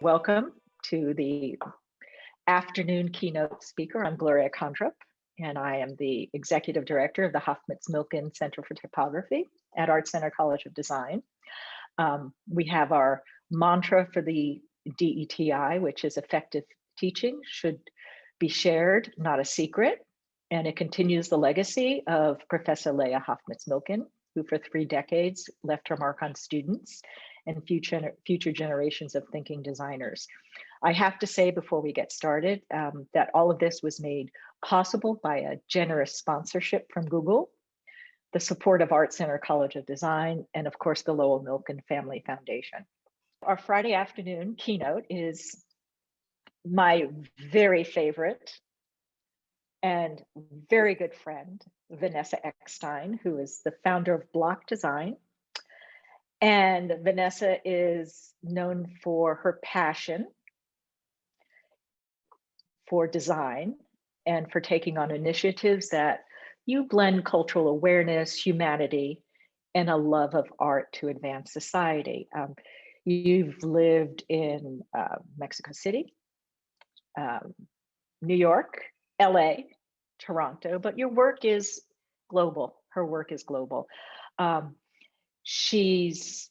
Welcome to the afternoon keynote speaker. I'm Gloria Condrup, and I am the Executive Director of the Hoffmitz Milken Center for Typography at Art Center College of Design. We have our mantra for the DETI, which is effective teaching should be shared, not a secret. And it continues the legacy of Professor Leah Hoffmitz Milken, who for 3 decades left her mark on students and future generations of thinking designers. I have to say before we get started that all of this was made possible by a generous sponsorship from Google, the support of Art Center College of Design, and of course the Lowell Milken Family Foundation. Our Friday afternoon keynote is my very favorite and very good friend, Vanessa Eckstein, who is the founder of Blok Design. And Vanessa is known for her passion for design and for taking on initiatives that you blend cultural awareness, humanity, and a love of art to advance society. You've lived in Mexico City, New York, LA, Toronto, but your work is global. Her work is global. She's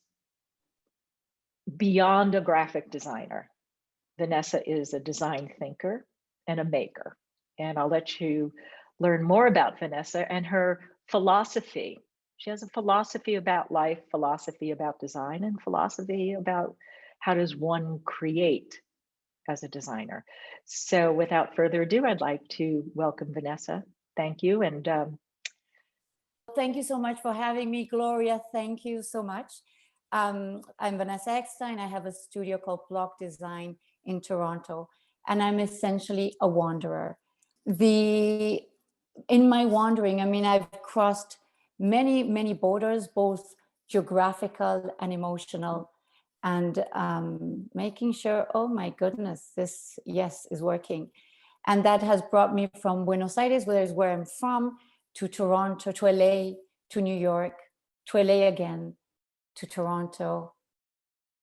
beyond a graphic designer. Vanessa is a design thinker and a maker. And I'll let you learn more about Vanessa and her philosophy. She has a philosophy about life, philosophy about design, and philosophy about how does one create as a designer. So without further ado, I'd like to welcome Vanessa. Thank you. And thank you so much for having me, Gloria. Thank you so much. I'm Vanessa Eckstein. I have a studio called Blok Design in Toronto, and I'm essentially a wanderer. In my wandering, I mean, I've crossed many borders, both geographical and emotional, and making sure, oh my goodness, this, yes, is working. And that has brought me from Buenos Aires, where I'm from, to Toronto, to LA, to New York, to LA again, to Toronto,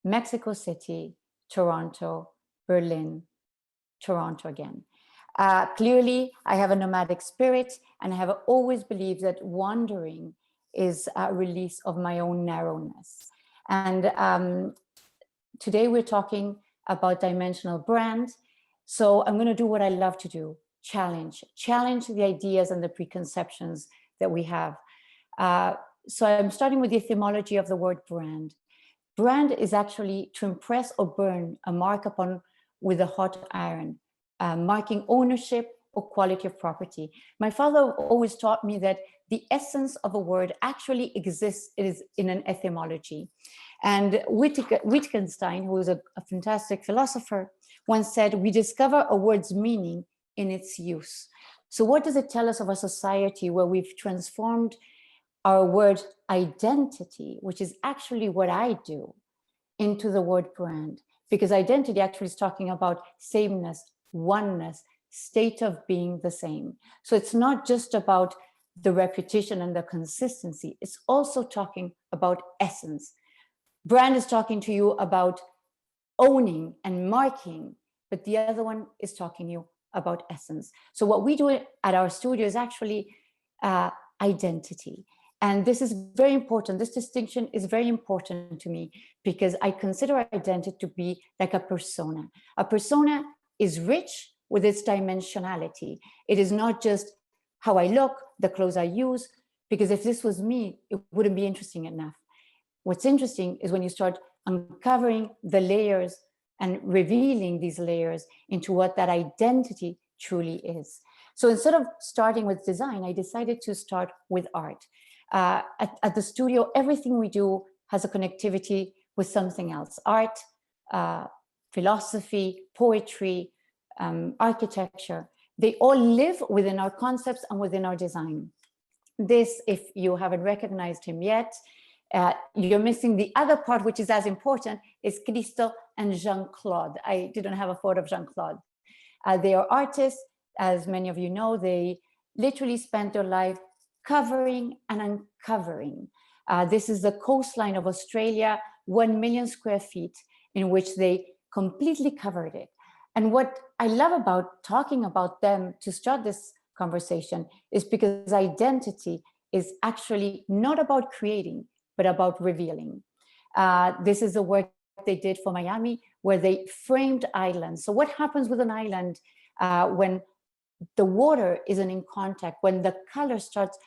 Mexico City, Toronto, Berlin, Toronto again. Clearly, I have a nomadic spirit, and I have always believed that wandering is a release of my own narrowness. And today we're talking about dimensional brand. So I'm going to do what I love to do, challenge the ideas and the preconceptions that we have. So I'm starting with the etymology of the word brand. Brand is actually to impress or burn a mark upon with a hot iron, marking ownership or quality of property. My father always taught me that the essence of a word actually exists in an etymology. And Wittgenstein, who is a fantastic philosopher, once said, we discover a word's meaning in its use. So what does it tell us of a society where we've transformed our word identity, which is actually what I do, into the word brand? Because identity actually is talking about sameness, oneness, state of being the same. So it's not just about the repetition and the consistency, it's also talking about essence. Brand is talking to you about owning and marking, but the other one is talking to you about essence. So what we do at our studio is actually identity. And this is very important. This distinction is very important to me because I consider identity to be like a persona. A persona is rich with its dimensionality. It is not just how I look, the clothes I use, because if this was me, it wouldn't be interesting enough. What's interesting is when you start uncovering the layers and revealing these layers into what that identity truly is. So instead of starting with design, I decided to start with art. At the studio, everything we do has a connectivity with something else. Art, philosophy, poetry, architecture, they all live within our concepts and within our design. This, if you haven't recognized him yet, you're missing the other part, which is as important, is Cristo and Jean-Claude. I didn't have a photo of Jean-Claude. They are artists, as many of you know. They literally spent their life covering and uncovering. This is the coastline of Australia, 1 million square feet, in which they completely covered it. And what I love about talking about them to start this conversation is because identity is actually not about creating, but about revealing. This is the work they did for Miami, where they framed islands. So what happens with an island when the water isn't in contact, when the color starts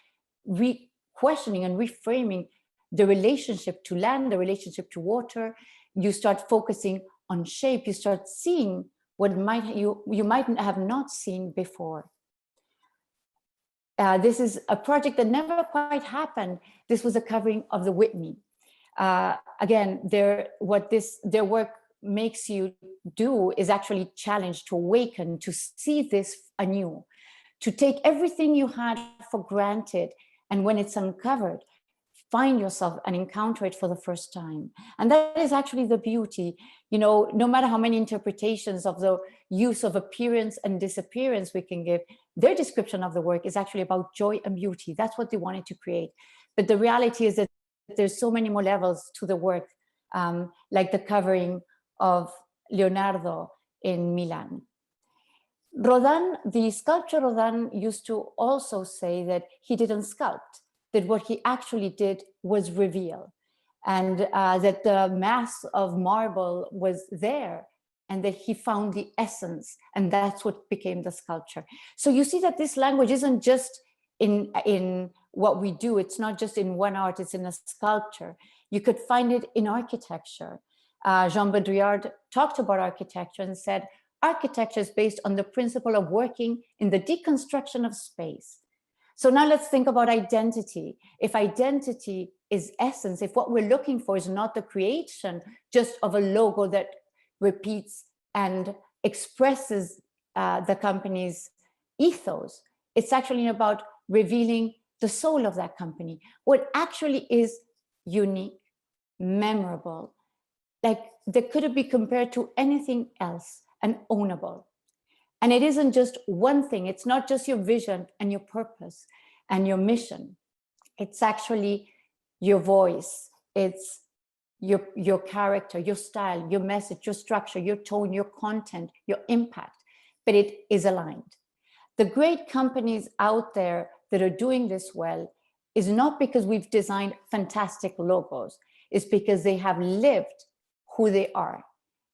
questioning and reframing the relationship to land, the relationship to water, you start focusing on shape, you start seeing what you might have not seen before. This is a project that never quite happened. This was a covering of the Whitney. Again, their work makes you do is actually challenge, to awaken, to see this anew, to take everything you had for granted, and when it's uncovered, find yourself and encounter it for the first time. And that is actually the beauty. You know, no matter how many interpretations of the use of appearance and disappearance we can give, their description of the work is actually about joy and beauty. That's what they wanted to create. But the reality is that there's so many more levels to the work, like the covering of Leonardo in Milan. Rodin, the sculptor Rodin, used to also say that he didn't sculpt, that what he actually did was reveal, and that the mass of marble was there, and that he found the essence, and that's what became the sculpture. So you see that this language isn't just in what we do, it's not just in one art, it's in a sculpture. You could find it in architecture. Jean Baudrillard talked about architecture and said, architecture is based on the principle of working in the deconstruction of space. So now let's think about identity. If identity is essence, if what we're looking for is not the creation just of a logo that repeats and expresses the company's ethos, it's actually about revealing the soul of that company. What actually is unique, memorable, like that couldn't be compared to anything else, and ownable. And it isn't just one thing. It's not just your vision and your purpose and your mission. It's actually your voice. It's your character, your style, your message, your structure, your tone, your content, your impact, but it is aligned. The great companies out there that are doing this well is not because we've designed fantastic logos. It's because they have lived who they are.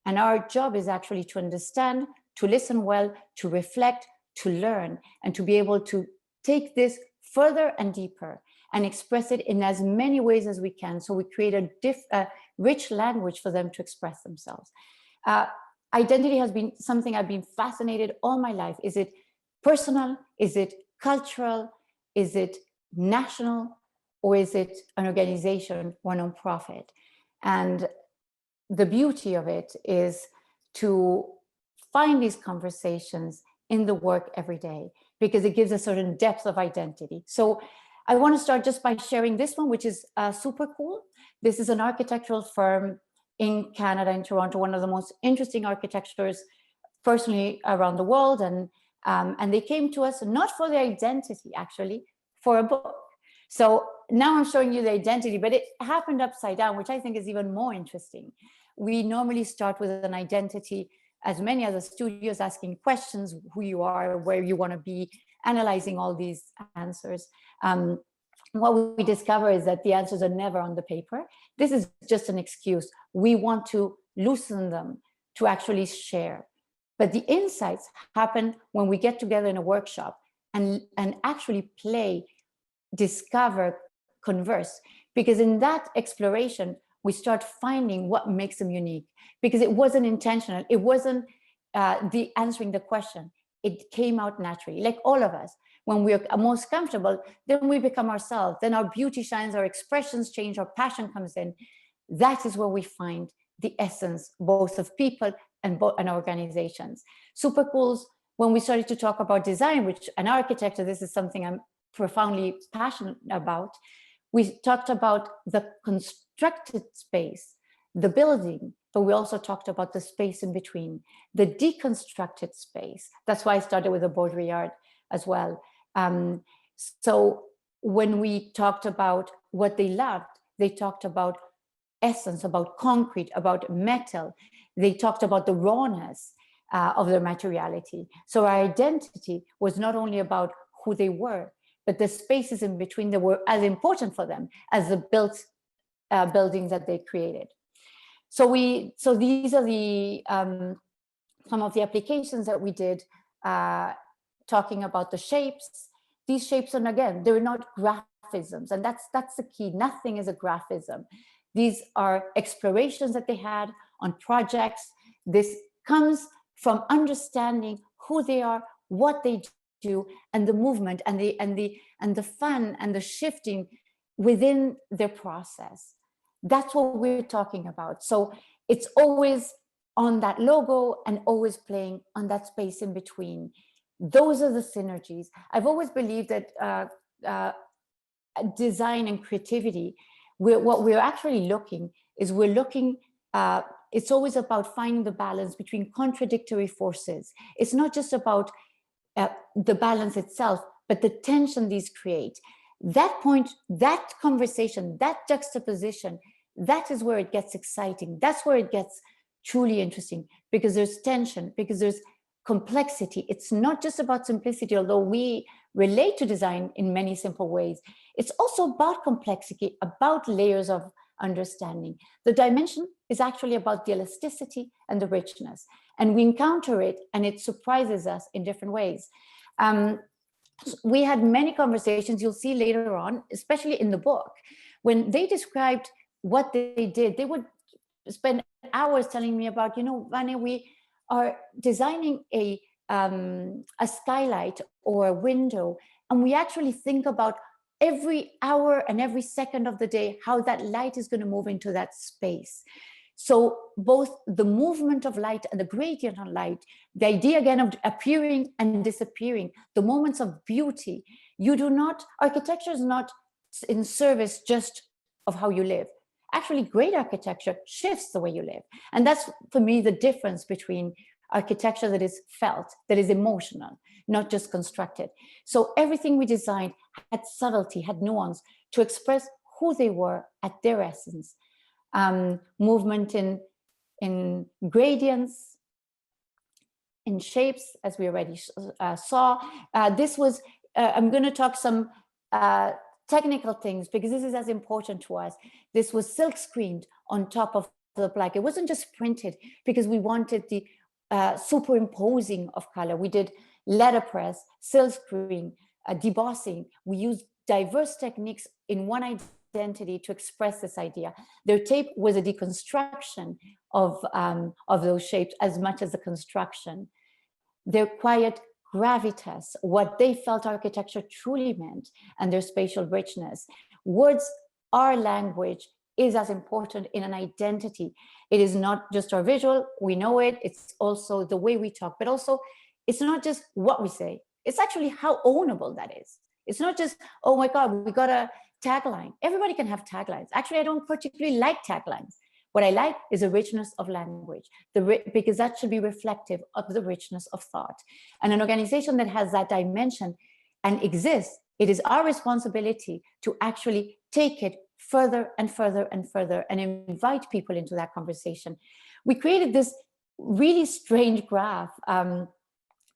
And our job is actually to understand, to listen well, to reflect, to learn, and to be able to take this further and deeper and express it in as many ways as we can. So we create a rich language for them to express themselves. Identity has been something I've been fascinated all my life. Is it personal? Is it cultural? Is it national? Or is it an organization or nonprofit? And the beauty of it is to find these conversations in the work every day, because it gives a certain depth of identity. So I want to start just by sharing this one, which is super cool. This is an architectural firm in Canada, in Toronto, one of the most interesting architectures personally around the world. And they came to us not for their identity, actually, for a book. So now I'm showing you the identity, but it happened upside down, which I think is even more interesting. We normally start with an identity, as many other studios, asking questions, who you are, where you want to be, analyzing all these answers. What we discover is that the answers are never on the paper. This is just an excuse. We want to loosen them to actually share. But the insights happen when we get together in a workshop and actually play, discover, converse. Because in that exploration, we start finding what makes them unique, because it wasn't intentional. It wasn't the answering the question. It came out naturally, like all of us. When we are most comfortable, then we become ourselves. Then our beauty shines, our expressions change, our passion comes in. That is where we find the essence, both of people and organizations. Super cool. When we started to talk about design, which an architecture, this is something I'm profoundly passionate about. We talked about the constructed space, the building, but we also talked about the space in between, the deconstructed space. That's why I started with the Baudrillard as well. So when we talked about what they loved, they talked about essence, about concrete, about metal. They talked about the rawness of their materiality. So our identity was not only about who they were, but the spaces in between that were as important for them as the buildings that they created. So these are the some of the applications that we did, talking about the shapes. These shapes, and again, they're not graphisms, and that's the key. Nothing is a graphism. These are explorations that they had on projects. This comes from understanding who they are, what they do, and the movement and the fun and the shifting within their process. That's what we're talking about. So it's always on that logo and always playing on that space in between. Those are the synergies. I've always believed that design and creativity, what we're actually looking is it's always about finding the balance between contradictory forces. It's not just about the balance itself, but the tension these create. That point, that conversation, that juxtaposition, that is where it gets exciting. That's where it gets truly interesting, because there's tension, because there's complexity. It's not just about simplicity, although we relate to design in many simple ways. It's also about complexity, about layers of understanding. The dimension is actually about the elasticity and the richness. And we encounter it and it surprises us in different ways. We had many conversations, you'll see later on, especially in the book, when they described what they did. They would spend hours telling me about, Vane, we are designing a skylight or a window, and we actually think about every hour and every second of the day how that light is going to move into that space. So both the movement of light and the gradient of light, the idea again of appearing and disappearing, the moments of beauty. Architecture is not in service just of how you live. Actually, great architecture shifts the way you live. And that's, for me, the difference between architecture that is felt, that is emotional, not just constructed. So everything we designed had subtlety, had nuance to express who they were at their essence. Movement in gradients, in shapes, as we already saw. This was, I'm going to talk some technical things, because this is as important to us. This was silk screened on top of the plaque. It wasn't just printed because we wanted the superimposing of color. We did letterpress, silk screen, debossing. We used diverse techniques in one identity to express this idea. Their tape was a deconstruction of those shapes as much as the construction. Their quiet gravitas, what they felt architecture truly meant, and their spatial richness. Words are language, is as important in an identity. It is not just our visual, we know it, it's also the way we talk, but also it's not just what we say, it's actually how ownable that is. It's not just, oh my God, we got a tagline. Everybody can have taglines. Actually, I don't particularly like taglines. What I like is the richness of language, because that should be reflective of the richness of thought. And an organization that has that dimension and exists, it is our responsibility to actually take it further and further and further and invite people into that conversation. We created this really strange graph out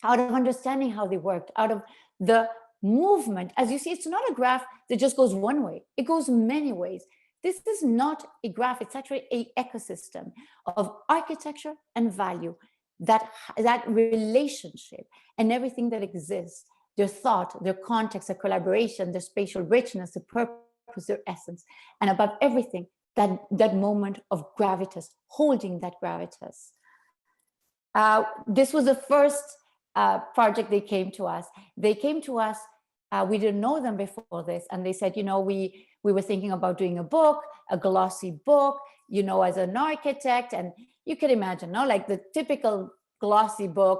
of understanding how they worked, out of the movement. As you see, it's not a graph that just goes one way, it goes many ways. This is not a graph, it's actually an ecosystem of architecture and value, that relationship and everything that exists, their thought, their context, their collaboration, their spatial richness, their purpose, their essence, and above everything, that moment of gravitas, holding that gravitas. This was the first project they came to us. They came to us, we didn't know them before this, and they said, we were thinking about doing a book, a glossy book, as an architect, and you can imagine, like the typical glossy book,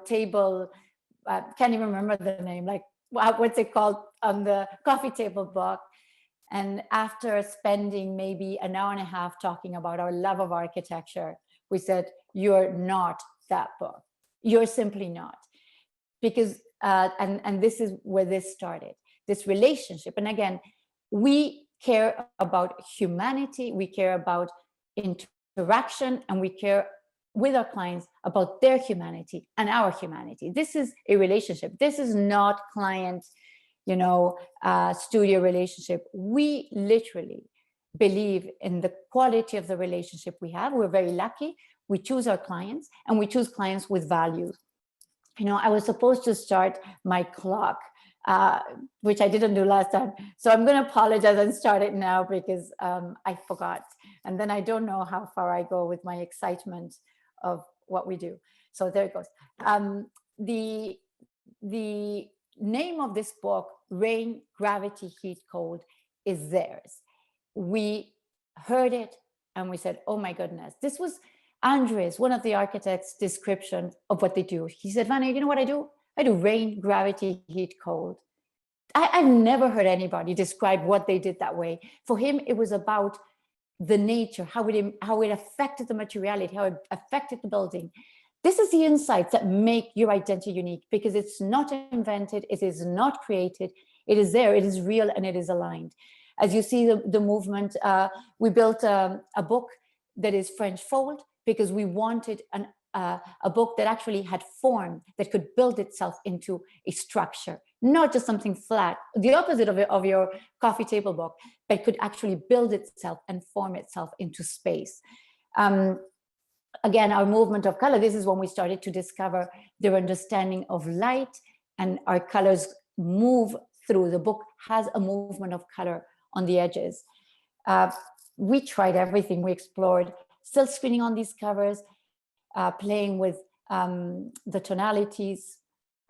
table, can't even remember the name, like what's it called, on the coffee table book. And after spending maybe an hour and a half talking about our love of architecture, we said, you're not that book. You're simply not. Because, and this is where this started, this relationship. And again, we care about humanity, we care about interaction, and we care with our clients about their humanity and our humanity. This is a relationship. This is not client, studio relationship. We literally believe in the quality of the relationship we have. We're very lucky. We choose our clients, and we choose clients with value. I was supposed to start my clock, which I didn't do last time. So I'm going to apologize and start it now because I forgot. And then I don't know how far I go with my excitement of what we do. So there it goes. The name of this book, Rain, Gravity, Heat, Cold, is theirs. We heard it and we said, oh my goodness, this was Andres, one of the architects' description of what they do. He said, Vanna, you know what I do? I do rain, gravity, heat, cold. I've never heard anybody describe what they did that way. For him, it was about the nature, how it affected the materiality, how it affected the building. This is the insights that make your identity unique, because it's not invented, it is not created, it is there, it is real, and it is aligned. As you see the movement, we built a book that is French fold, because we wanted a book that actually had form, that could build itself into a structure, not just something flat, the opposite of your coffee table book, but could actually build itself and form itself into space. Again, our movement of color, this is when we started to discover their understanding of light, and our colors move through. The book has a movement of color on the edges. We tried everything. We explored silk screening on these covers, playing with the tonalities,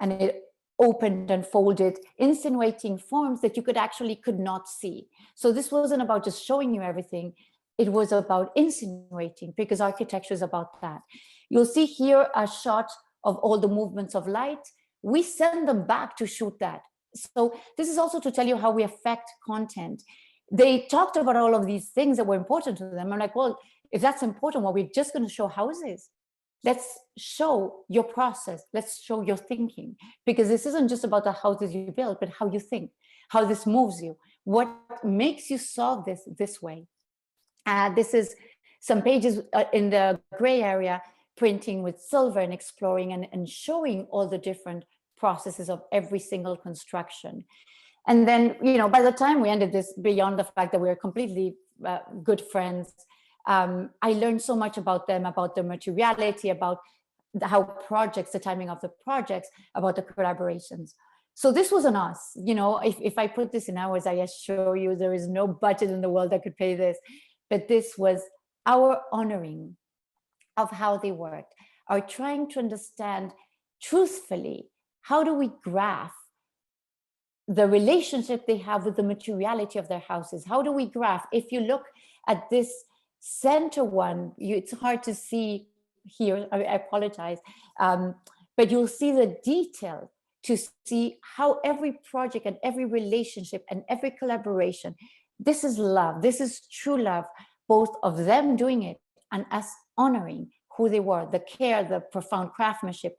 and it opened and folded, insinuating forms that you could not see. So this wasn't about just showing you everything. It was about insinuating, because architecture is about that. You'll see here a shot of all the movements of light. We send them back to shoot that. So this is also to tell you how we affect content. They talked about all of these things that were important to them. I'm like, well, if that's important, well, we're just going to show houses. Let's show your process. Let's show your thinking, because this isn't just about the houses you build, but how you think, how this moves you, what makes you solve this way. This is some pages in the gray area, printing with silver and exploring and showing all the different processes of every single construction. And then, by the time we ended this, beyond the fact that we were completely good friends, I learned so much about them, about their materiality, about how projects, the timing of the projects, about the collaborations. So this wasn't us. If I put this in hours, I assure you there is no budget in the world that could pay this. But this was our honoring of how they worked, our trying to understand truthfully, how do we graph the relationship they have with the materiality of their houses? How do we graph? If you look at this center one, it's hard to see here, I apologize, but you'll see the detail to see how every project and every relationship and every collaboration, this is love, this is true love, both of them doing it and us honoring who they were, the care, the profound craftsmanship.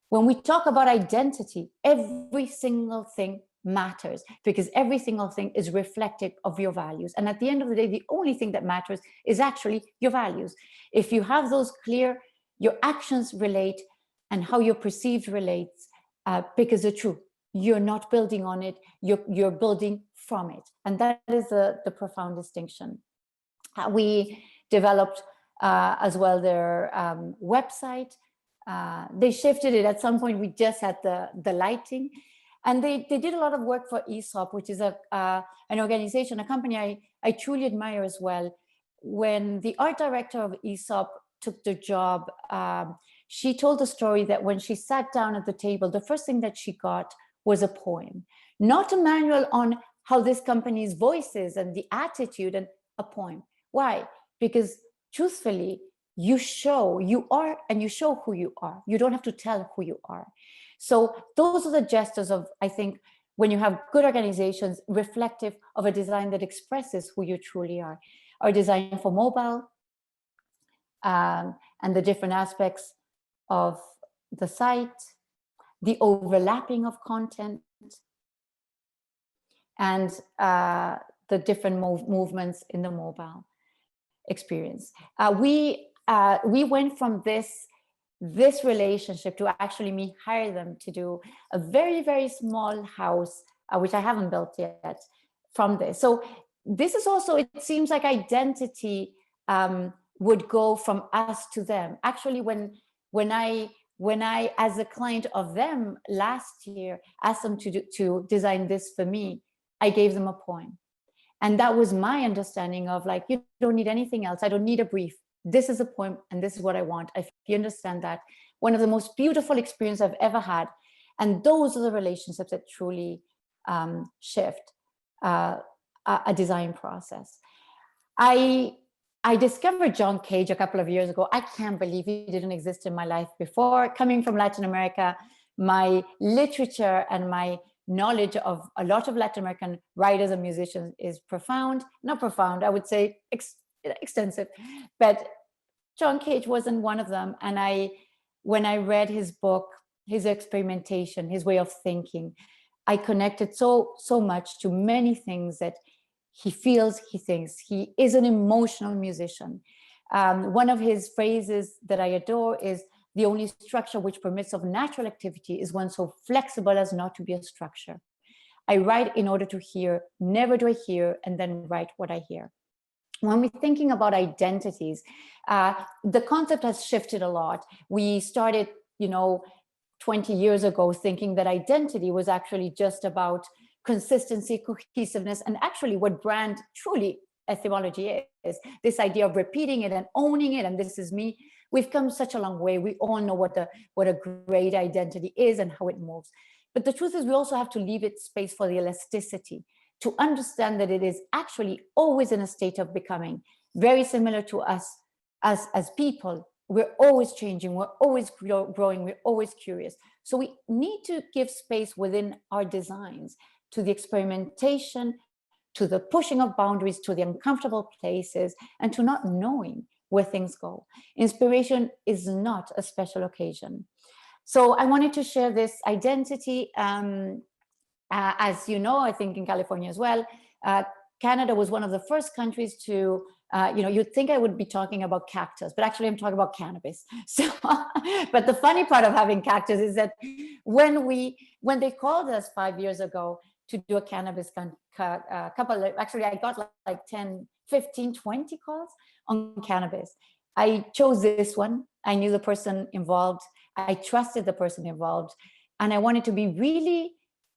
When we talk about identity, every single thing matters, because every single thing is reflective of your values. And at the end of the day, the only thing that matters is actually your values. If you have those clear, your actions relate, and how you're perceived relates, because they're true. You're not building on it, you're building from it. And that is the profound distinction. We developed as well their website. They shifted it at some point. We just had the lighting. And they did a lot of work for ESOP, which is an organization, a company I truly admire as well. When the art director of ESOP took the job, she told the story that when she sat down at the table, the first thing that she got was a poem, not a manual on how this company's voice is and the attitude, and a poem. Why? Because truthfully, you show you are, and you show who you are. You don't have to tell who you are. So those are the gestures of, I think, when you have good organizations, reflective of a design that expresses who you truly are. Our design for mobile and the different aspects of the site, the overlapping of content, and the different movements in the mobile experience. We went from this relationship to actually me hire them to do a very, very small house, which I haven't built yet, from this. So this is also, it seems like identity would go from us to them. Actually, when I, as a client of them last year, asked them to design this for me, I gave them a poem. And that was my understanding of, like, you don't need anything else. I don't need a brief. This is a poem and this is what I want. If you understand that, one of the most beautiful experiences I've ever had. And those are the relationships that truly shift a design process. I discovered John Cage a couple of years ago. I can't believe he didn't exist in my life before. Coming from Latin America, my literature and my knowledge of a lot of Latin American writers and musicians is profound. Not profound, I would say extensive. But John Cage wasn't one of them. And when I read his book, his experimentation, his way of thinking, I connected so much to many things that he feels, he thinks. He is an emotional musician. One of his phrases that I adore is, the only structure which permits of natural activity is one so flexible as not to be a structure. I write in order to hear, never do I hear and then write what I hear. When we're thinking about identities, the concept has shifted a lot. We started, 20 years ago thinking that identity was actually just about consistency, cohesiveness, and actually what brand truly etymology is, this idea of repeating it and owning it, and this is me. We've come such a long way. We all know what a great identity is and how it moves. But the truth is, we also have to leave it space for the elasticity, to understand that it is actually always in a state of becoming, very similar to us as people. We're always changing, we're always growing, we're always curious. So we need to give space within our designs to the experimentation, to the pushing of boundaries, to the uncomfortable places, and to not knowing where things go. Inspiration is not a special occasion. So I wanted to share this identity. As you know, I think in California as well, Canada was one of the first countries to, you'd think I would be talking about cactus, but actually I'm talking about cannabis. So, but the funny part of having cactus is that when they called us 5 years ago to do a cannabis couple, actually I got like 10, 15, 20 calls on cannabis. I chose this one. I knew the person involved. I trusted the person involved. And I wanted to be really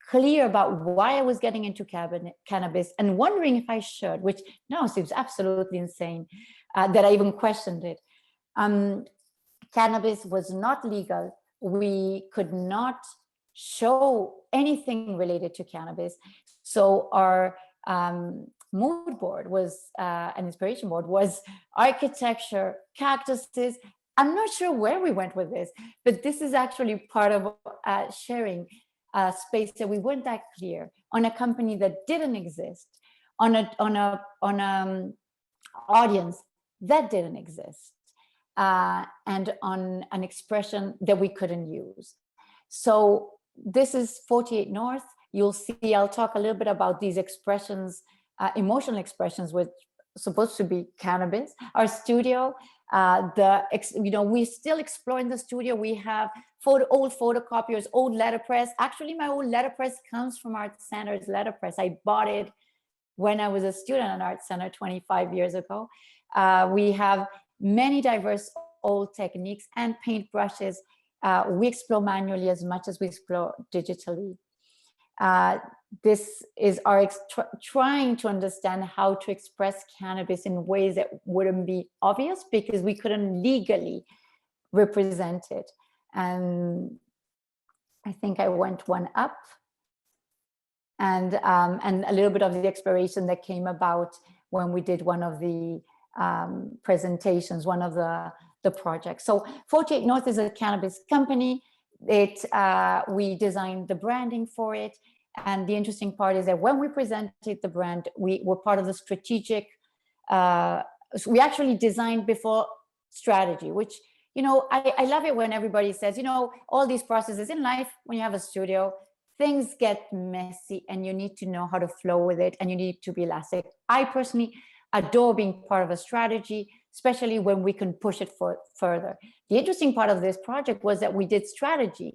clear about why I was getting into cannabis and wondering if I should, which now seems absolutely insane, that I even questioned it. Cannabis was not legal. We could not show anything related to cannabis. So our mood board was, an inspiration board was architecture, cactuses. I'm not sure where we went with this, but this is actually part of sharing a space that we weren't that clear on a company that didn't exist, on a audience that didn't exist, and on an expression that we couldn't use. So this is 48 North. You'll see, I'll talk a little bit about these expressions, emotional expressions, which are supposed to be cannabis. Our studio, we're still exploring the studio. We have old photocopiers, old letterpress. Actually, my old letterpress comes from Art Center's letterpress. I bought it when I was a student at Art Center 25 years ago. We have many diverse old techniques and paint brushes. We explore manually as much as we explore digitally. This is our trying to understand how to express cannabis in ways that wouldn't be obvious because we couldn't legally represent it. And I think I went one up, and a little bit of the exploration that came about when we did one of the presentations, one of the projects. So 48 North is a cannabis company. We designed the branding for it. And the interesting part is that when we presented the brand, we were part of the strategic, we actually designed before strategy, which, I love it when everybody says, all these processes in life, when you have a studio, things get messy and you need to know how to flow with it and you need to be elastic. I personally adore being part of a strategy, especially when we can push it further. The interesting part of this project was that we did strategy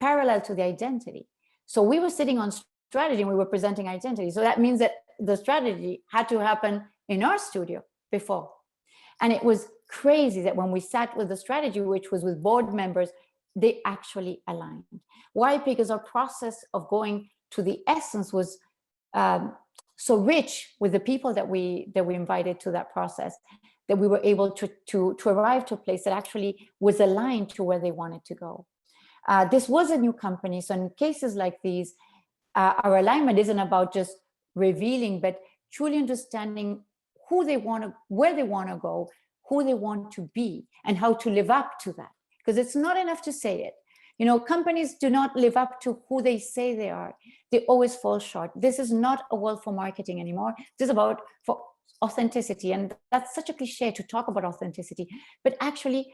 parallel to the identity. So we were sitting on strategy and we were presenting identity. So that means that the strategy had to happen in our studio before. And it was crazy that when we sat with the strategy, which was with board members, they actually aligned. Why? Because our process of going to the essence was so rich with the people that we invited to that process, that we were able to arrive to a place that actually was aligned to where they wanted to go. This was a new company, so in cases like these, our alignment isn't about just revealing, but truly understanding who they want to, where they want to go, who they want to be, and how to live up to that. Because it's not enough to say it. You know, companies do not live up to who they say they are. They always fall short. This is not a world for marketing anymore. This is about for authenticity. And that's such a cliche to talk about authenticity. But actually,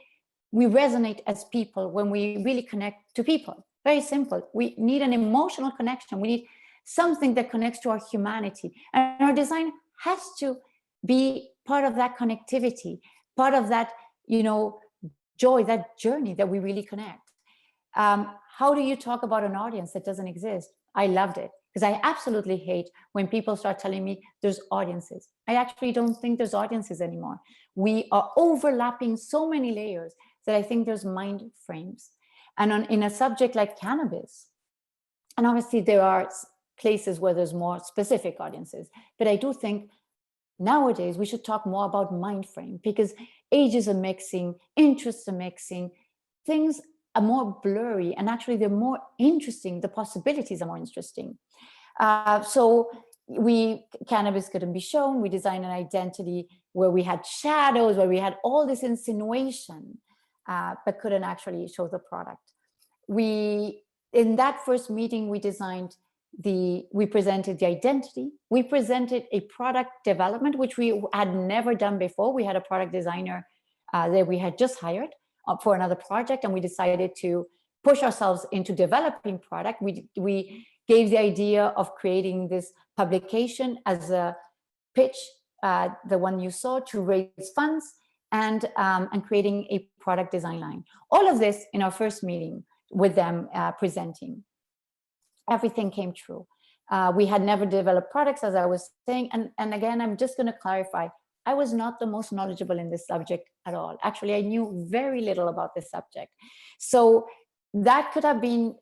we resonate as people when we really connect to people. Very simple. We need an emotional connection. We need something that connects to our humanity. And our design has to be part of that connectivity, part of that, you know, joy, that journey that we really connect. How do you talk about an audience that doesn't exist? I loved it, because I absolutely hate when people start telling me there's audiences. I actually don't think there's audiences anymore. We are overlapping so many layers that I think there's mind frames. And in a subject like cannabis, and obviously there are places where there's more specific audiences, but I do think nowadays we should talk more about mind frame, because ages are mixing, interests are mixing, things are more blurry, and actually they're more interesting. The possibilities are more interesting. So cannabis couldn't be shown. We designed an identity where we had shadows, where we had all this insinuation, but couldn't actually show the product. In that first meeting, we presented the identity. We presented a product development, which we had never done before. We had a product designer that we had just hired for another project, and we decided to push ourselves into developing product. We gave the idea of creating this publication as a pitch, the one you saw, to raise funds, and creating a product design line. All of this in our first meeting with them presenting. Everything came true. We had never developed products, as I was saying, and again, I'm just going to clarify, I was not the most knowledgeable in this subject at all. Actually, I knew very little about this subject. So that could have been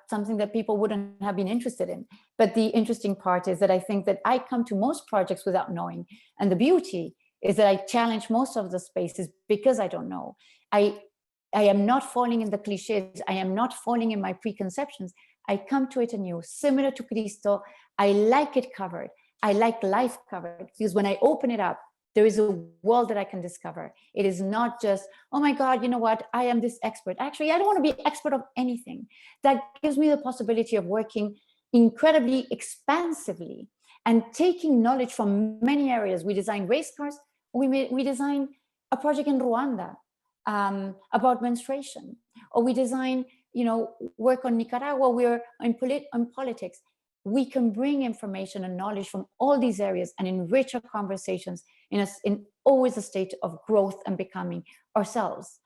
something that people wouldn't have been interested in. But the interesting part is that I think that I come to most projects without knowing. And the beauty is that I challenge most of the spaces because I don't know. I am not falling in the cliches. I am not falling in my preconceptions. I come to it anew, similar to Cristo. I like it covered. I like life covered, because when I open it up, there is a world that I can discover. It is not just, oh my God, you know what? I am this expert. Actually, I don't want to be expert of anything. That gives me the possibility of working incredibly expansively and taking knowledge from many areas. We designed race cars. We designed a project in Rwanda about menstruation, or we designed, work on Nicaragua. We're on politics. We can bring information and knowledge from all these areas and enrich our conversations in always a state of growth and becoming ourselves.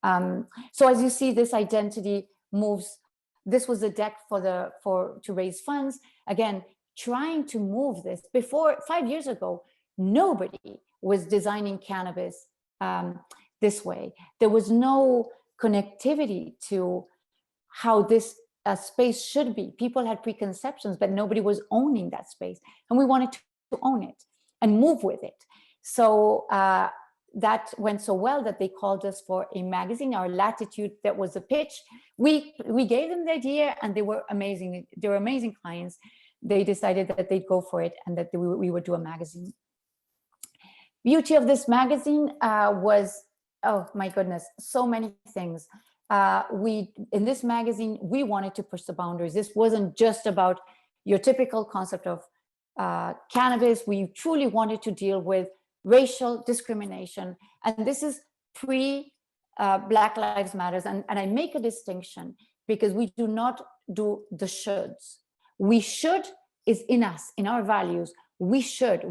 So as you see, this identity moves. This was a deck to raise funds. Again, trying to move this. Before 5 years ago, nobody was designing cannabis this way. There was no connectivity to how this space should be. People had preconceptions, but nobody was owning that space. And we wanted to own it and move with it. So that went so well that they called us for a magazine, our Latitude, that was a pitch. We gave them the idea, and they were amazing. They were amazing clients. They decided that they'd go for it and that we would do a magazine. Beauty of this magazine was, oh my goodness, so many things. In this magazine, we wanted to push the boundaries. This wasn't just about your typical concept of cannabis. We truly wanted to deal with racial discrimination. And this is pre Black Lives Matter. And I make a distinction because we do not do the shoulds. We should is in us, in our values. We should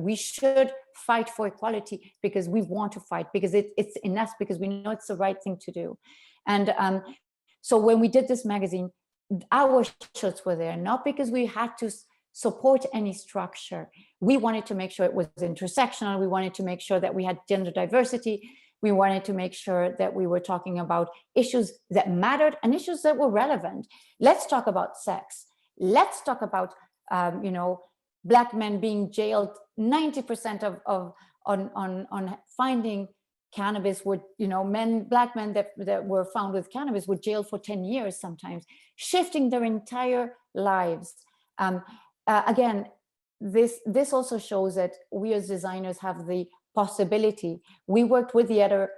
fight for equality because we want to fight, because it's in us, because we know it's the right thing to do. And so when we did this magazine, our shoulds were there, not because we had to support any structure. We wanted to make sure it was intersectional. We wanted to make sure that we had gender diversity. We wanted to make sure that we were talking about issues that mattered and issues that were relevant. Let's talk about sex. Let's talk about, you know, Black men being jailed. 90% on finding cannabis would, you know, Black men that were found with cannabis were jailed for 10 years sometimes, shifting their entire lives. Again, this also shows that we as designers have the possibility. We worked with the other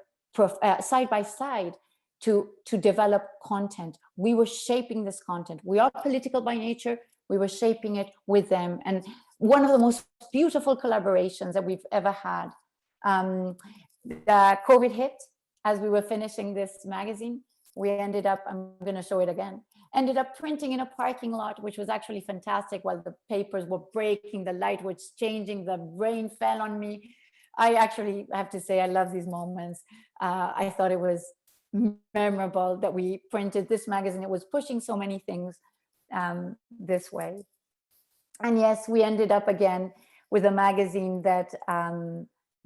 side by side to develop content. We were shaping this content. We are political by nature. We were shaping it with them. And one of the most beautiful collaborations that we've ever had. The COVID hit as we were finishing this magazine. We ended up, I'm going to show it again, ended up printing in a parking lot, which was actually fantastic while the papers were breaking, the light was changing, the rain fell on me. I actually have to say, I love these moments. I thought it was memorable that we printed this magazine. It was pushing so many things this way. And yes, we ended up again with a magazine that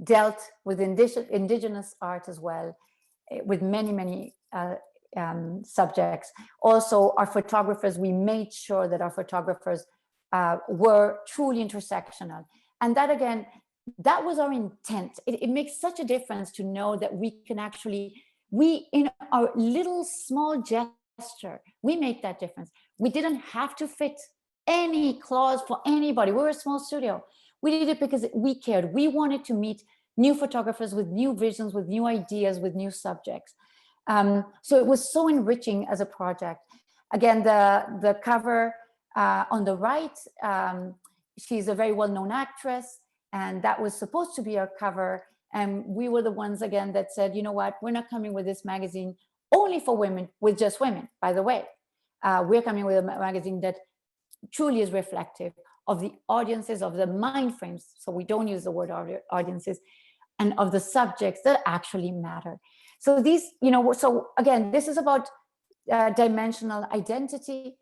dealt with indigenous art as well, with many subjects. Also, our photographers, we made sure that our photographers were truly intersectional. And that, again, that was our intent. It makes such a difference to know that we can actually, in our little small gesture, we make that difference. We didn't have to fit any clause for anybody. We were a small studio. We did it because we cared. We wanted to meet new photographers with new visions, with new ideas, with new subjects. So it was so enriching as a project. Again, the cover on the right, she's a very well-known actress, and that was supposed to be our cover. And we were the ones, again, that said, you know what, we're not coming with this magazine only for women, with just women, by the way. We're coming with a magazine that truly is reflective of the audiences, of the mind frames. So we don't use the word audiences, and of the subjects that actually matter. So these, you know, so again, this is about dimensional identity.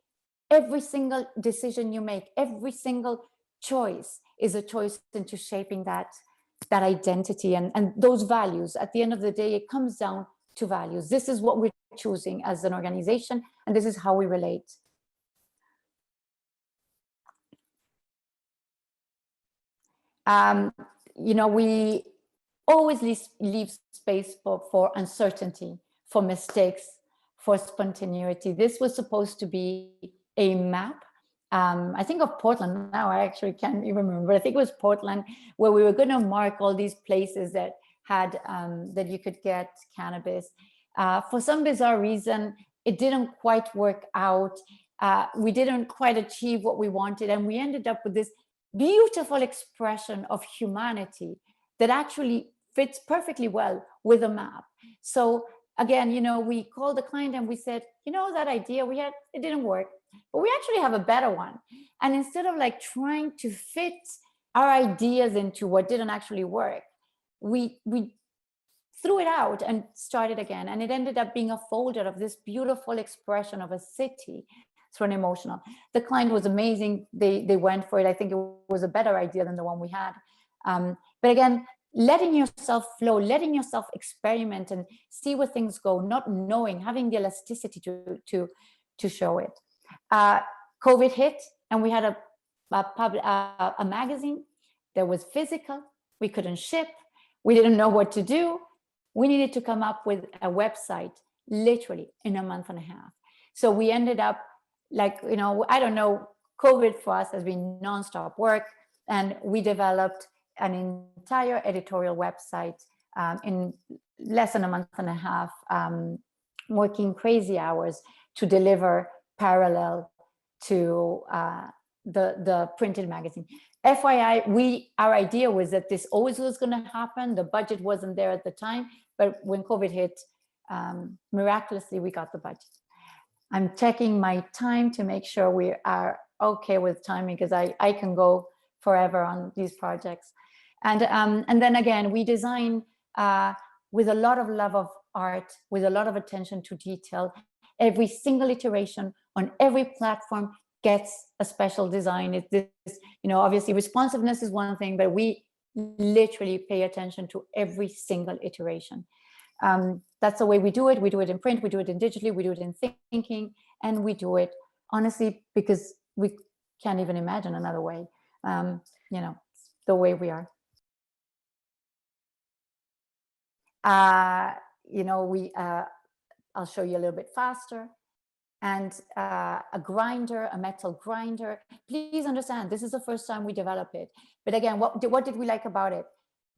Every single decision you make, every single choice is a choice into shaping that identity and those values. At the end of the day, it comes down to values. This is what we're choosing as an organization, and this is how we relate. You know, we always leave space for uncertainty, for mistakes, for spontaneity. This was supposed to be a map. I think of Portland now. I actually can't even remember. I think it was Portland, where we were going to mark all these places that had that you could get cannabis. For some bizarre reason, it didn't quite work out. We didn't quite achieve what we wanted, and we ended up with this beautiful expression of humanity that actually fits perfectly well with a map. So again, you know, we called the client and we said, you know, that idea we had, it didn't work, but we actually have a better one. And instead of like trying to fit our ideas into what didn't actually work, we threw it out and started again. And it ended up being a folder of this beautiful expression of a city through an emotional. The client was amazing. They went for it. I think it was a better idea than the one we had. But again, letting yourself flow, letting yourself experiment and see where things go, not knowing, having the elasticity to show it. COVID hit, and we had a magazine that was physical. We couldn't ship. We didn't know what to do. We needed to come up with a website literally in a month and a half. So we ended up, like, you know, I don't know, COVID for us has been nonstop work, and we developed an entire editorial website in less than a month and a half, working crazy hours to deliver parallel to the printed magazine. FYI, our idea was that this always was going to happen. The budget wasn't there at the time, but when COVID hit, miraculously we got the budget. I'm checking my time to make sure we are okay with timing, because I can go forever on these projects. And then again, we design with a lot of love of art, with a lot of attention to detail. Every single iteration on every platform gets a special design. It's this, obviously responsiveness is one thing, but we literally pay attention to every single iteration. That's the way we do it. We do it in print, we do it in digitally, we do it in thinking, and we do it honestly because we can't even imagine another way, the way we are. I'll show you a little bit faster. And a grinder, a metal grinder. Please understand, this is the first time we develop it. But again, what did we like about it?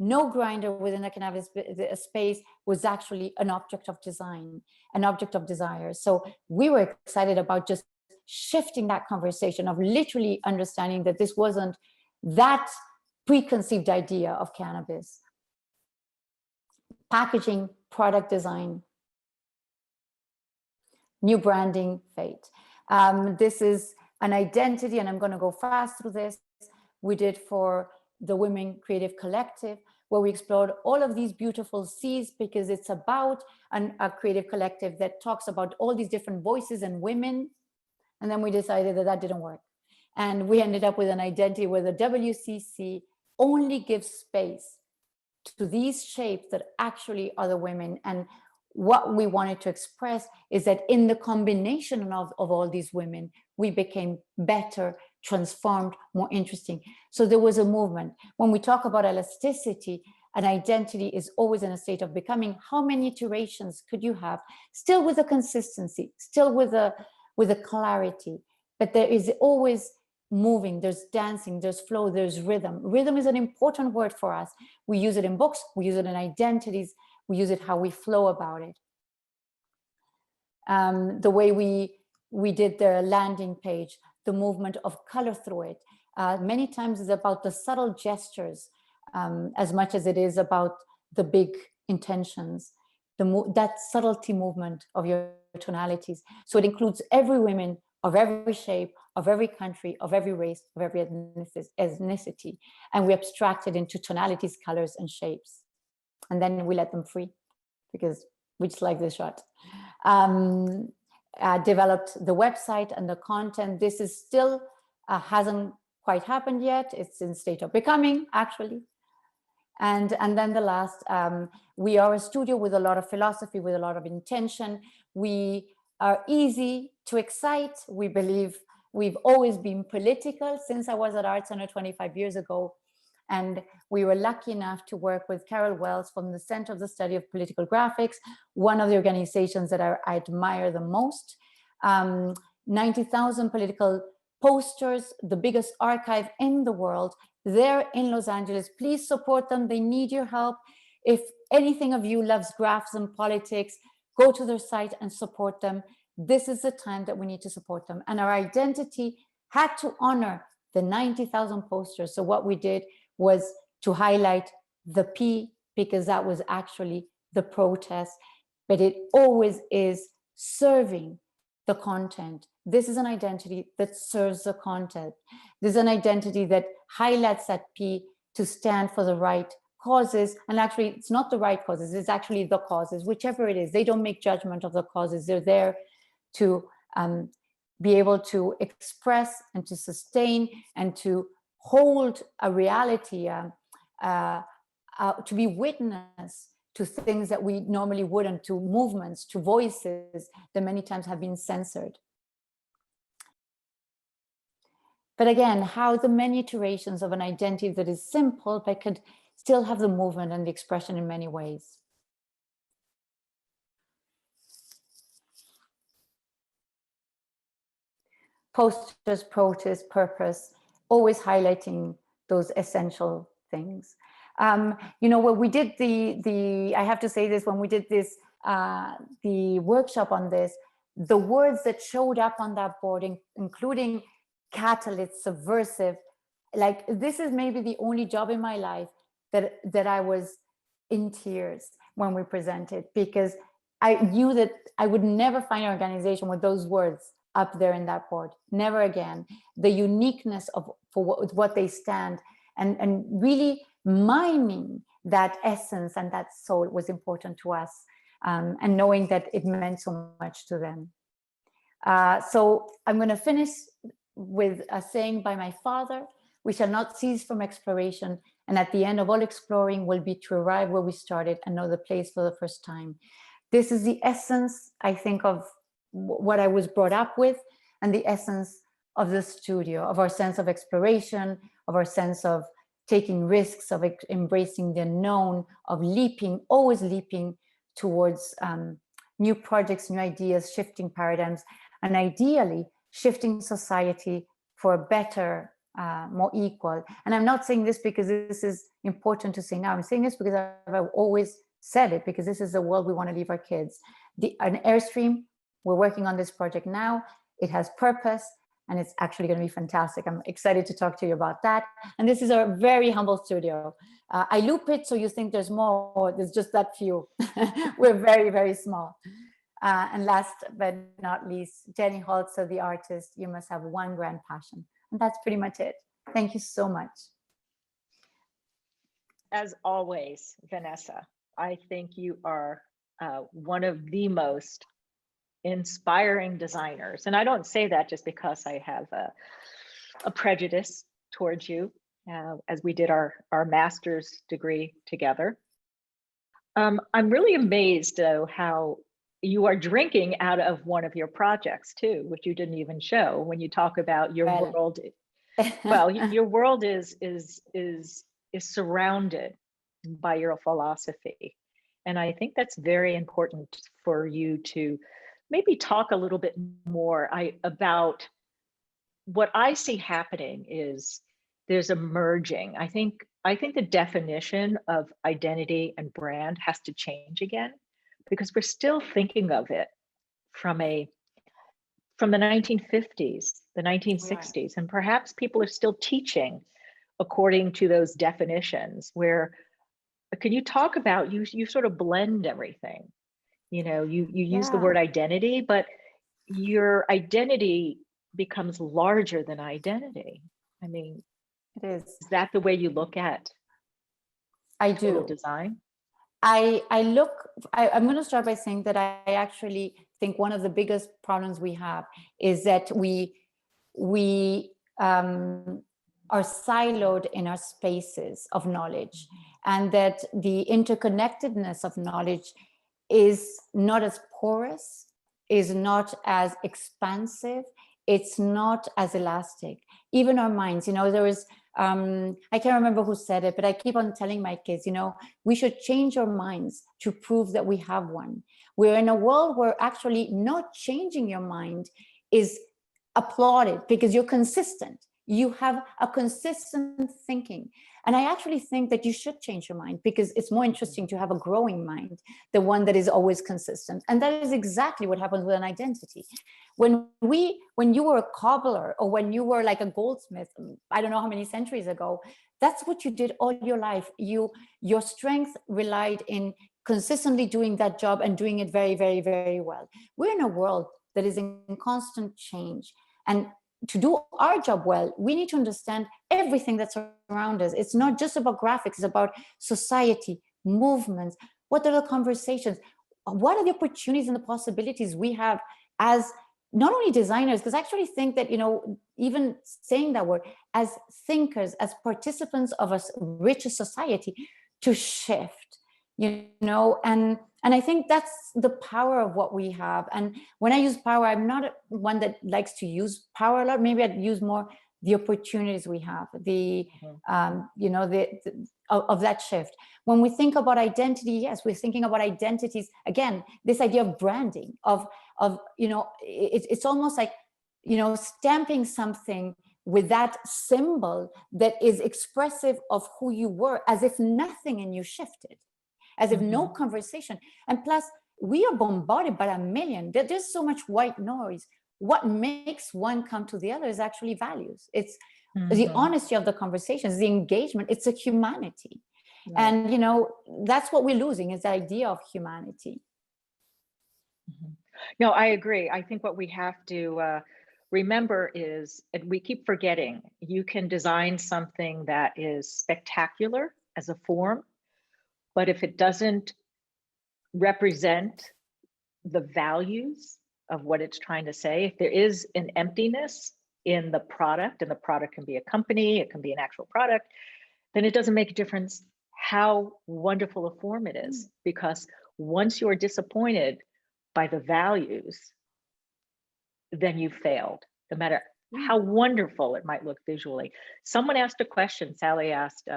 No grinder within a Cannabis space was actually an object of design, an object of desire. So we were excited about just shifting that conversation of literally understanding that this wasn't that preconceived idea of cannabis. Packaging, product design, new branding, fate. This is an identity, and I'm going to go fast through this. We did for the Women Creative Collective, where we explored all of these beautiful C's, because it's about a creative collective that talks about all these different voices and women. And then we decided that didn't work. And we ended up with an identity where the WCC only gives space to these shapes that actually are the women. And what we wanted to express is that in the combination of all these women, we became better, transformed, more interesting. So there was a movement. When we talk about elasticity, an identity is always in a state of becoming. How many iterations could you have? Still with a consistency, still with a clarity, but there is always moving, there's dancing, there's flow, there's rhythm. Rhythm is an important word for us. We use it in books, we use it in identities, we use it how we flow about it. The way we did the landing page, the movement of color through it, many times is about the subtle gestures as much as it is about the big intentions, that subtlety movement of your tonalities. So it includes every woman of every shape, of every country, of every race, of every ethnicity. And we abstract it into tonalities, colors, and shapes. And then we let them free because we just like this shot. Developed the website and the content. This is still hasn't quite happened yet. It's in state of becoming, actually. And then the last, we are a studio with a lot of philosophy, with a lot of intention. We are easy to excite. We believe we've always been political since I was at Art Center 25 years ago. And we were lucky enough to work with Carol Wells from the Center of the Study of Political Graphics, one of the organizations that I admire the most. 90,000 political posters, the biggest archive in the world. They're in Los Angeles. Please support them. They need your help. If anything of you loves graphs and politics, go to their site and support them. This is the time that we need to support them. And our identity had to honor the 90,000 posters. So what we did was to highlight the P, because that was actually the protest, but it always is serving the content. This is an identity that serves the content. This is an identity that highlights that P to stand for the right causes. And actually, it's not the right causes, it's actually the causes, whichever it is. They don't make judgment of the causes. They're there to be able to express and to sustain and to hold a reality, to be witness to things that we normally wouldn't, to movements, to voices that many times have been censored. But again, how the many iterations of an identity that is simple, but could still have the movement and the expression in many ways. Posters, protest, purpose, always highlighting those essential things. You know, when we did I have to say this, when we did this, the workshop on this, the words that showed up on that board, including catalyst, subversive, like this is maybe the only job in my life that I was in tears when we presented, because I knew that I would never find an organization with those words up there in that board, never again. The uniqueness of for what they stand, and really miming that essence and that soul was important to us, and knowing that it meant so much to them. So I'm going to finish with a saying by my father: "We shall not cease from exploration, and at the end of all exploring will be to arrive where we started and know the place for the first time." This is the essence, I think, of what I was brought up with, and the essence of the studio, of our sense of exploration, of our sense of taking risks, of embracing the unknown, of leaping, always leaping towards new projects, new ideas, shifting paradigms, and ideally shifting society for a better, more equal. And I'm not saying this because this is important to say now. I'm saying this because I've always said it, because this is the world we want to leave our kids. An Airstream, we're working on this project now. It has purpose, and it's actually going to be fantastic. I'm excited to talk to you about that. And this is our very humble studio. I loop it so you think there's more. There's just that few. We're very, very small. And last but not least, Jenny Holzer, the artist, you must have one grand passion. And that's pretty much it. Thank you so much. As always, Vanessa, I think you are one of the most inspiring designers. And I don't say that just because I have a prejudice towards you, as we did our master's degree together. I'm really amazed, though, how you are drinking out of one of your projects too, which you didn't even show when you talk about your world. Well, your world is surrounded by your philosophy. And I think that's very important for you to maybe talk a little bit more about what I see happening is there's a merging. I think the definition of identity and brand has to change again, because we're still thinking of it from the 1950s, the 1960s, and perhaps people are still teaching according to those definitions. Where, can you talk about, you sort of blend everything? You know, you use the word identity, but your identity becomes larger than identity. I mean, it is. Is that the way you look at total design? I'm going to start by saying that I actually think one of the biggest problems we have is that we are siloed in our spaces of knowledge, and that the interconnectedness of knowledge is not as porous, is not as expansive, it's not as elastic. Even our minds, you know, there is, I can't remember who said it, but I keep on telling my kids, you know, we should change our minds to prove that we have one. We're in a world where actually not changing your mind is applauded because you're consistent. You have a consistent thinking. And I actually think that you should change your mind, because it's more interesting to have a growing mind, the one that is always consistent. And that is exactly what happens with an identity. When you were a cobbler, or when you were like a goldsmith, I don't know how many centuries ago, that's what you did all your life. Your strength relied in consistently doing that job and doing it very, very, very well. We're in a world that is in constant change. And to do our job well, we need to understand everything that's around us. It's not just about graphics, it's about society, movements. What are the conversations? What are the opportunities and the possibilities we have as not only designers, because I actually think that, you know, even saying that word, as thinkers, as participants of a richer society, to shift, you know, and I think that's the power of what we have. And when I use power, I'm not one that likes to use power a lot. Maybe I'd use more the opportunities we have, the, you know, of that shift. When we think about identity, yes, we're thinking about identities. Again, this idea of branding, of you know, it's almost like, you know, stamping something with that symbol that is expressive of who you were, as if nothing in you shifted, as if no conversation. And plus, we are bombarded by a million. There's so much white noise. What makes one come to the other is actually values. It's the honesty of the conversations, the engagement. It's a humanity. And, you know, that's what we're losing, is the idea of humanity. Mhm. No, I agree. I think what we have to remember is, and we keep forgetting, you can design something that is spectacular as a form, but if it doesn't represent the values of what it's trying to say, if there is an emptiness in the product, and the product can be a company, it can be an actual product, then it doesn't make a difference how wonderful a form it is, because once you're disappointed by the values, then you failed, no matter how wonderful it might look visually. Someone asked a question, Sally asked,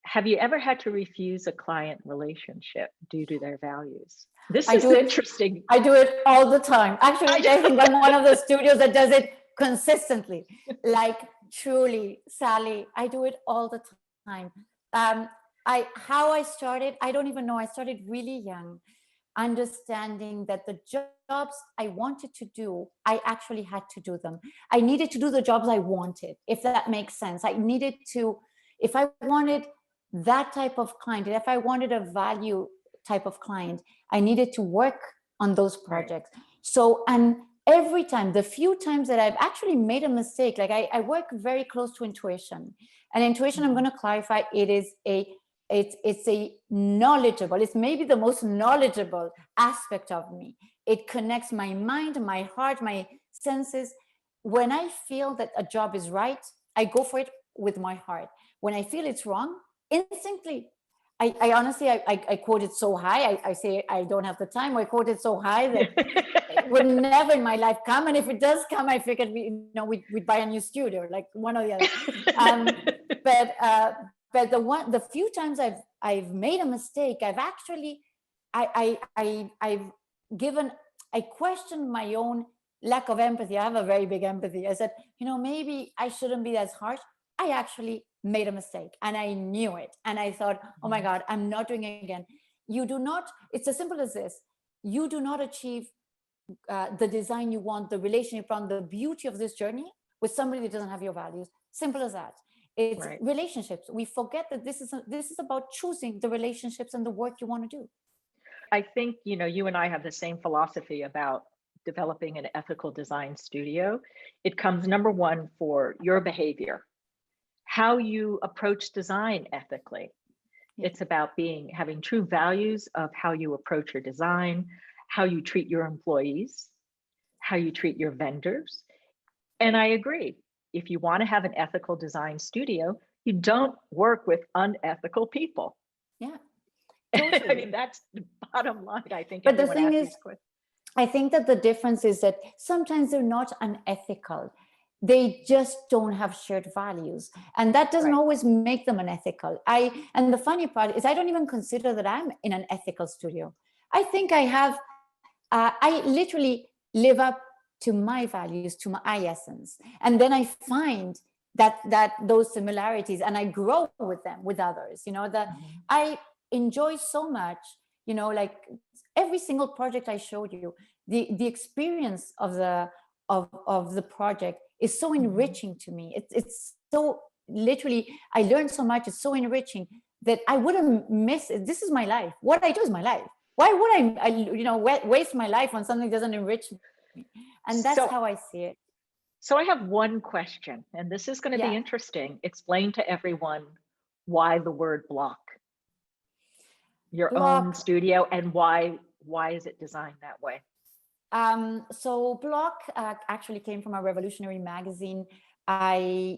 have you ever had to refuse a client relationship due to their values? This is interesting. I do it all the time. Actually, I think I'm one of the studios that does it consistently. Like, truly, Sally, I do it all the time. How I started, I don't even know. I started really young, understanding that the jobs I wanted to do, I actually had to do them. I needed to do the jobs I wanted, if that makes sense. I needed to, if I wanted that type of client, if I wanted a value type of client, I needed to work on those projects. Right. So, and every time, the few times that I've actually made a mistake, like I work very close to intuition. And intuition, I'm going to clarify, it's a knowledgeable, it's maybe the most knowledgeable aspect of me. It connects my mind, my heart, my senses. When I feel that a job is right, I go for it with my heart. When I feel it's wrong, instantly, I honestly, I quote it so high. I say, I don't have the time. I quote it so high that it would never in my life come. And if it does come, I figured we'd buy a new studio, like one or the other. But the few times I've made a mistake, I've actually, I've given, I questioned my own lack of empathy. I have a very big empathy. I said, maybe I shouldn't be as harsh. I actually made a mistake and I knew it. And I thought, oh my God, I'm not doing it again. You do not, it's as simple as this. You do not achieve the design you want, the relationship you want, the beauty of this journey with somebody that doesn't have your values. Simple as that. It's right. Relationships. We forget that this is about choosing the relationships and the work you want to do. I think, you and I have the same philosophy about developing an ethical design studio. It comes number one for your behavior, how you approach design ethically. It's about having true values of how you approach your design, how you treat your employees, how you treat your vendors. And I agree, if you want to have an ethical design studio, you don't work with unethical people. Yeah. Totally. I mean, that's the bottom line, I think. But the thing is, I think that the difference is that sometimes they're not unethical. They just don't have shared values. And that doesn't always make them unethical. And the funny part is I don't even consider that I'm in an ethical studio. I think I have, I literally live up to my values, to my essence. And then I find that those similarities and I grow with them, with others, I enjoy so much, like every single project I showed you, the experience of the project is so enriching to me. It's so literally, I learned so much. It's so enriching that I wouldn't miss it. This is my life. What I do is my life. Why would I waste my life on something that doesn't enrich me? And that's how I see it. So I have one question, and this is going to be interesting. Explain to everyone why the word Blok, your own studio, and why is it designed that way? So Blok actually came from a revolutionary magazine. For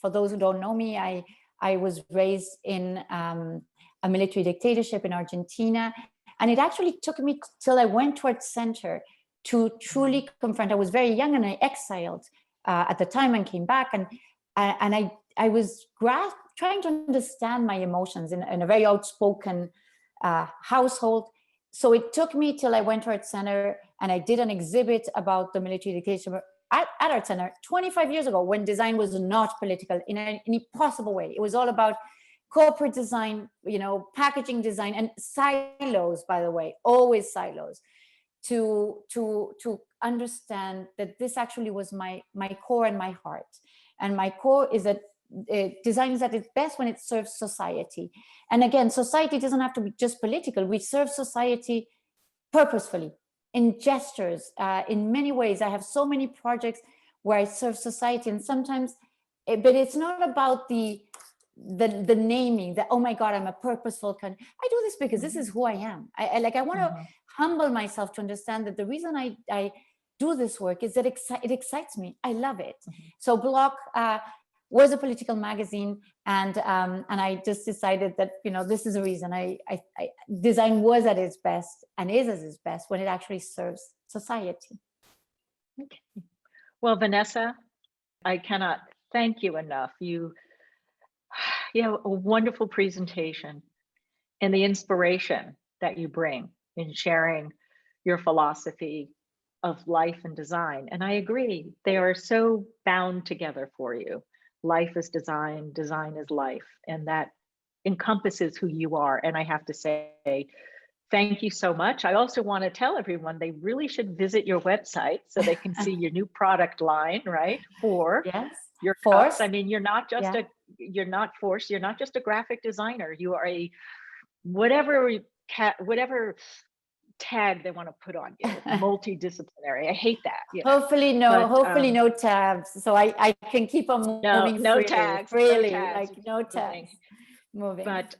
those who don't know me, I was raised in a military dictatorship in Argentina. And it actually took me till I went to Art Center to truly confront. I was very young and I exiled at the time and came back. And I was trying to understand my emotions in a very outspoken household. So it took me till I went to Art Center and I did an exhibit about the military dictatorship at Art Center 25 years ago, when design was not political in any possible way. It was all about corporate design, packaging design, and silos, by the way, always silos, to understand that this actually was my core and my heart. And my core is that design is at its best when it serves society. And again, society doesn't have to be just political. We serve society purposefully, in gestures, in many ways. I have so many projects where I serve society, and sometimes, but it's not about the naming that, oh my God, I'm a purposeful kind. I do this because this is who I am. I want to humble myself to understand that the reason I do this work is that it excites me. I love it. So Blok was a political magazine, and I just decided that, you know, this is a reason design was at its best and is at its best when it actually serves society. Okay. Well, Vanessa, I cannot thank you enough. You have a wonderful presentation and the inspiration that you bring in sharing your philosophy of life and design. And I agree, they are so bound together for you. Life is design, design is life, and that encompasses who you are. And I have to say, thank you so much. I also want to tell everyone they really should visit your website so they can see your new product line, right? For your cups. I mean, you're not just you're not just a graphic designer. You are a whatever tag they want to put on you, multidisciplinary. I hate that. Hopefully no tabs, so I can keep on moving no tags, no tags moving. But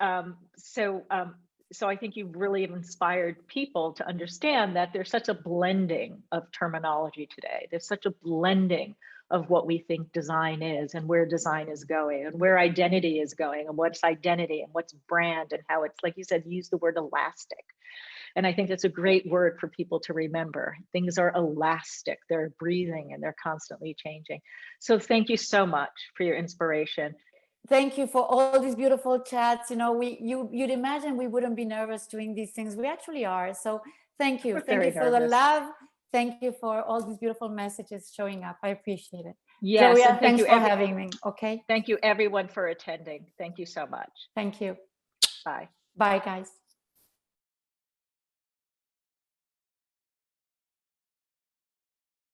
so I think you've really inspired people to understand that there's such a blending of terminology today. There's such a blending of what we think design is and where design is going and where identity is going and what's identity and what's brand and how it's, like you said, use the word elastic. And I think that's a great word for people to remember. Things are elastic, they're breathing and they're constantly changing. So thank you so much for your inspiration. Thank you for all these beautiful chats. You know, you'd imagine we wouldn't be nervous doing these things. We actually are. So thank you. Thank you for the love. Thank you for all these beautiful messages showing up. I appreciate it. Yes. Zoya, thanks for having me. Okay. Thank you everyone for attending. Thank you so much. Thank you. Bye. Bye, guys.